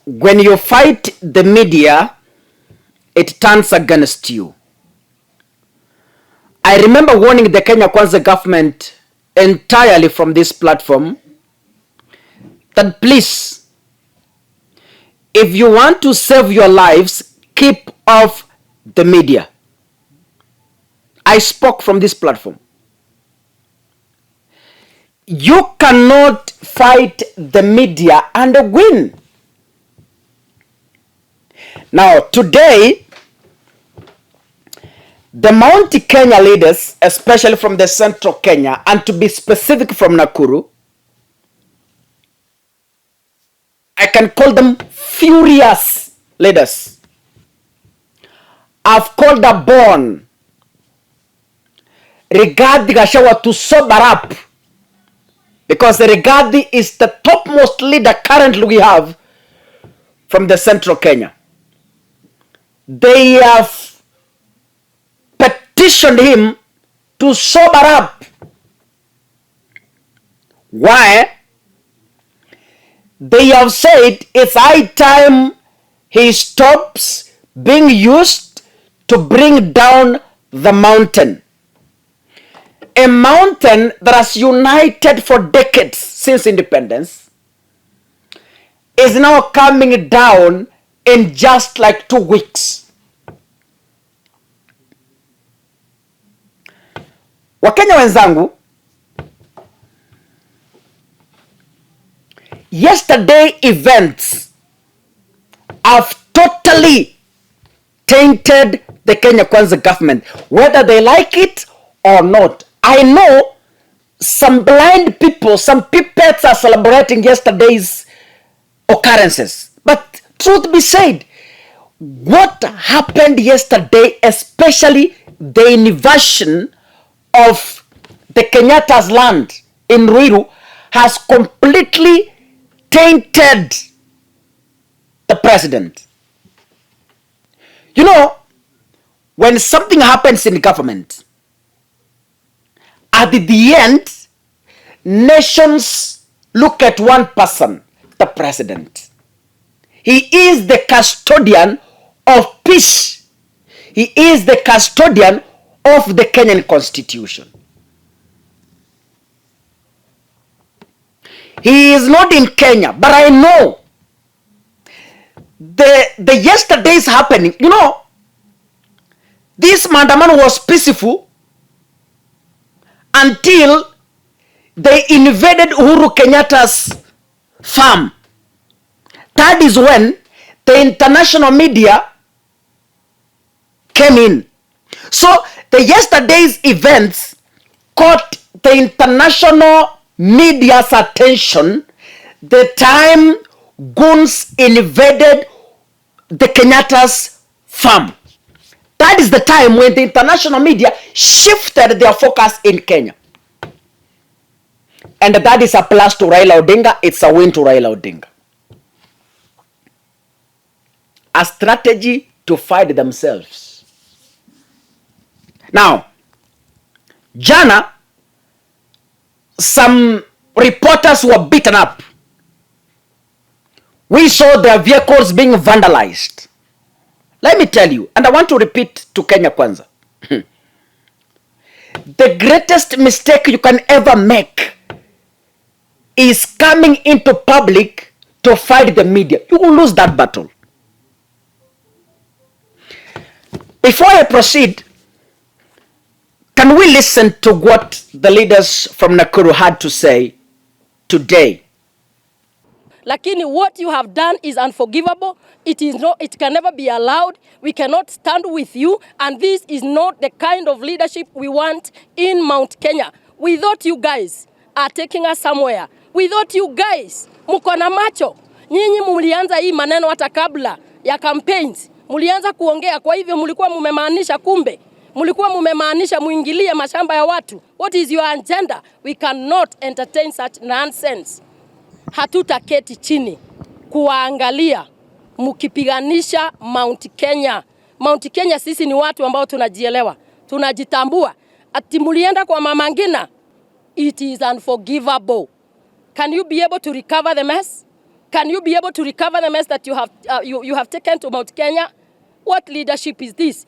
when you fight the media, it turns against you. I remember warning the Kenya Kwanza government entirely from this platform that please, if you want to save your lives, keep off the media. I spoke from this platform. You cannot fight the media and win. Now, today, the Mount Kenya leaders, especially from the central Kenya, and to be specific from Nakuru, I can call them furious leaders, have called upon Rigathi Gachagua to sober up, because Rigathi is the topmost leader currently we have from the central Kenya. They have petitioned him to sober up. Why? They have said it's high time he stops being used to bring down the mountain. A mountain that has united for decades since independence is now coming down in just like 2 weeks. Wakenya wenzangu, yesterday events have totally tainted the Kenya Kwanza government, whether they like it or not. I know some blind people, some pipets are celebrating yesterday's occurrences. But truth be said, what happened yesterday, especially the invasion of the Kenyatta's land in Ruiru, has completely tainted the president. You know, when something happens in government, at the end, nations look at one person, the president. He is the custodian of peace. He is the custodian of the Kenyan Constitution. He is not in Kenya, but I know the yesterday's happening. You know, this maandamano was peaceful until they invaded Uhuru Kenyatta's farm. That is when the international media came in. So the yesterday's events caught the international media's attention the time goons invaded the Kenyatta's farm. That is the time when the international media shifted their focus in Kenya. And that is a plus to Raila Odinga. It's a win to Raila Odinga. A strategy to fight themselves. Now, jana, some reporters were beaten up. We saw their vehicles being vandalized. Let me tell you, and I want to repeat to Kenya Kwanza. The greatest mistake you can ever make is coming into public to fight the media. You will lose that battle. Before I proceed, can we listen to what the leaders from Nakuru had to say today? Lakini what you have done is unforgivable. It can never be allowed. We cannot stand with you, and this is not the kind of leadership we want in Mount Kenya. We thought you guys are taking us somewhere. We thought you guys muko na macho. Nyinyi mulianza hii maneno hata kabla ya campaigns. Mulianza kuongea, kwa hivyo mulikuwa mumemaanisha, kumbe mulikuwa mumemaanisha muingilie mashamba ya watu. What is your agenda? We cannot entertain such nonsense. Hatutaketi chini kuwaangalia mukipiganisha Mount Kenya. Mount Kenya sisi ni watu ambao tunajielewa, tunajitambua. Ati mulienda kwa Mama Ngina, it is unforgivable. Can you be able to recover the mess? Can you be able to recover the mess that you have taken to Mount Kenya? What leadership is this?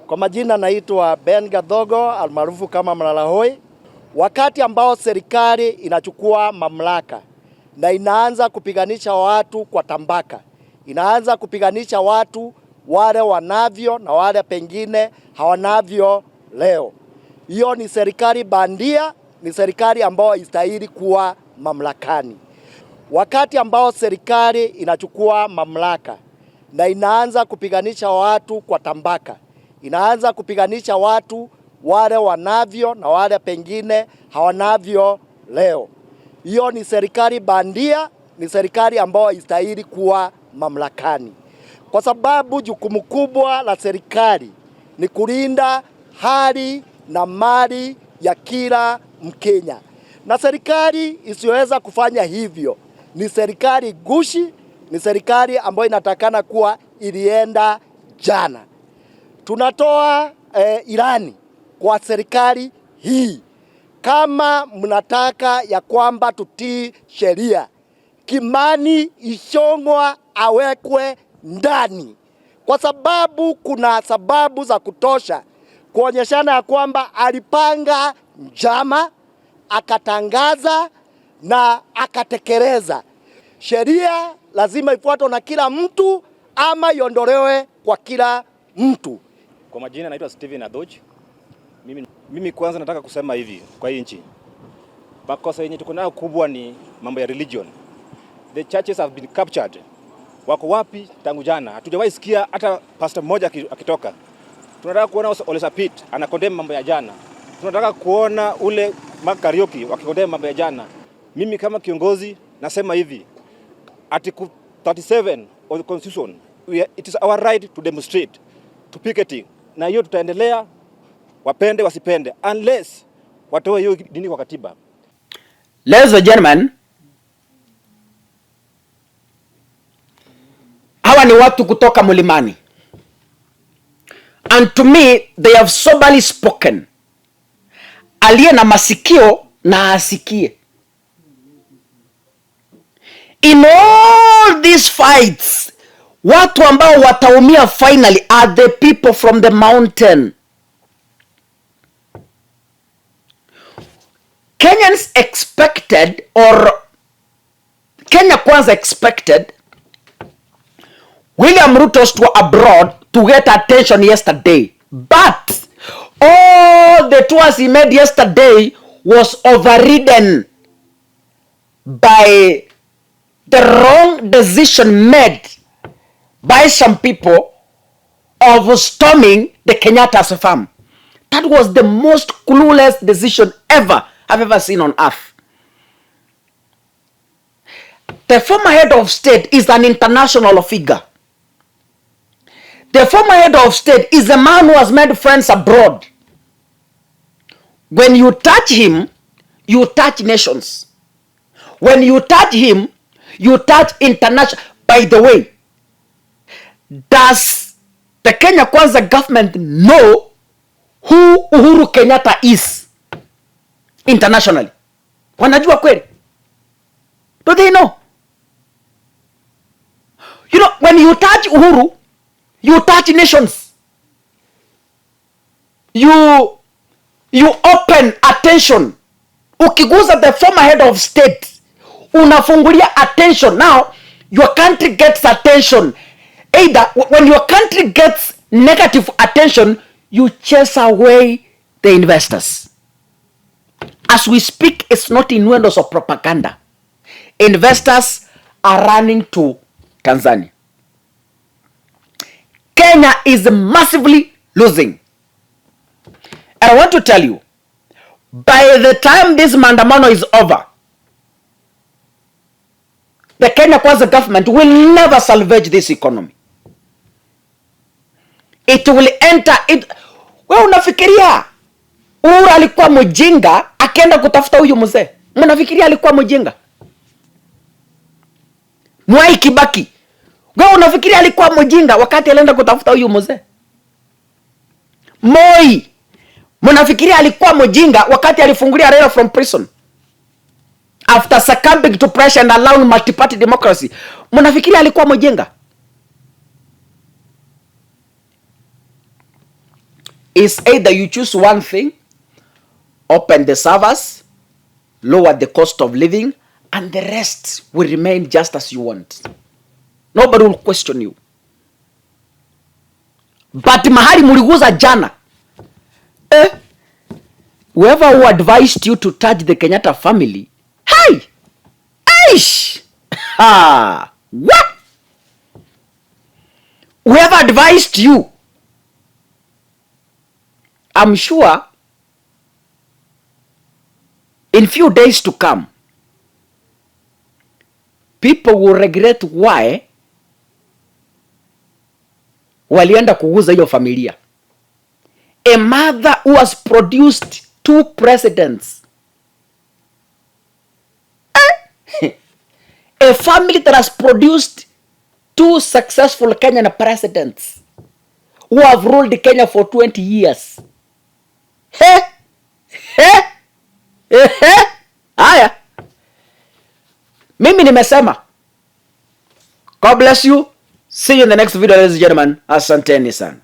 Kwa majina naitwa Ben Gadhogo almaarufu kama Mlalahoi. Wakati ambao serikali inachukua mamlaka na inaanza kupiganisha watu kwa tambaka, inaanza kupiganisha watu wale wanavyo na wale pengine hawanavyo leo. Hiyo ni serikali bandia, ni serikali ambayo istahili kuwa mamlakani. Wakati ambao serikali inachukua mamlaka na inaanza kupiganisha watu kwa tambaka, inaanza kupiganisha watu wale wanavyo na wale pengine hawanavyo leo. Hiyo ni serikali bandia, ni serikali ambayo istahili kuwa mamlakani. Kwa sababu jukumu kubwa la serikali ni kulinda hali na mali ya kila Mkenya. Na serikali isiyoweza kufanya hivyo ni serikali gushi, ni serikali ambayo inatakana kuwa ilienda jana. Tunatoa ilani kwa serikali hii, kama mnataka ya kwamba tutii sheria, Kimani Ichung'wah awekwe ndani, kwa sababu kuna sababu za kutosha kuonyeshana ya kwamba alipanga njama, akatangaza na akatekeleza. Sheria lazima ifuatwe na kila mtu ama iondolewe kwa kila mtu. Kwa majina naitwa Steven Adoji. Mimi kwanza nataka kusema hivi kwa hii nchi. Makosa yenye tuko nayo kubwa ni mambo ya religion. The churches have been captured. Wako wapi tangu jana? Hatujawahi sikia hata pastor mmoja akitoka. Tunataka kuona Ole Sapit anakondem mambo ya jana. Tunataka kuona ule Makarioki wakikondem mambo ya jana. Mimi kama kiongozi nasema hivi. Article 37 of the Constitution, it is our right to demonstrate, to picketing. Na hiyo tutaendelea, wapende wasipende, unless watoe hiyo dini kwa katiba. Ladies and gentlemen, hawa ni watu kutoka mlimani. And to me, they have soberly spoken. Aliye na masikio na asikie. In all these fights, watu ambao wataumia finally are the people from the mountain. Kenyans expected, or Kenya Kwanza expected, William Ruto to abroad to get attention yesterday. But all the tours he made yesterday was overridden by the wrong decision made by some people of storming the Kenyatta's farm. That was the most clueless decision I've ever seen on earth. The former head of state is an international figure. The former head of state is a man who has made friends abroad. When you touch him, you touch nations. When you touch him, you touch international. By the way, does the Kenya Kwanza government know who Uhuru Kenyatta is internationally? Wanajua kweli? Do they know? You know, when you touch Uhuru, you touch nations. You open attention. Ukiguza the former head of state, unafungulia attention. Now, your country gets attention. Either when your country gets negative attention, you chase away the investors. As we speak, it's not innuendos of propaganda. Investors are running to Tanzania. Kenya is massively losing. And I want to tell you, by the time this maandamano is over, the Kenya Kwanza government will never salvage this economy. It will enter it. Wewe unafikiria Uhuru alikuwa mjinga akaenda kutafuta huyu mzee? Mnafikiria alikuwa mjinga? Mwai Kibaki, wewe unafikiria alikuwa mjinga wakati alienda kutafuta huyu mzee? Moi, mnafikiria alikuwa mjinga wakati alifungulia Raila from prison? after succumbing to pressure and allowing multi-party democracy. Mnafikiri alikuwa mjenga? Is either you choose one thing, open the servers, lower the cost of living, and the rest will remain just as you want. Nobody will question you. But mahali muliguza jana, whoever who advised you to touch the Kenyatta family, hey, aish, ha, what? Whoever advised you, I'm sure in few days to come, people will regret why walienda kuguza hiyo familia. A mother who has produced 2 presidents. A family that has produced 2 successful Kenyan presidents who have ruled Kenya for 20 years. Haya, mimi nimesema. God bless you. See you in the next video, ladies and gentlemen. Asanteni sana.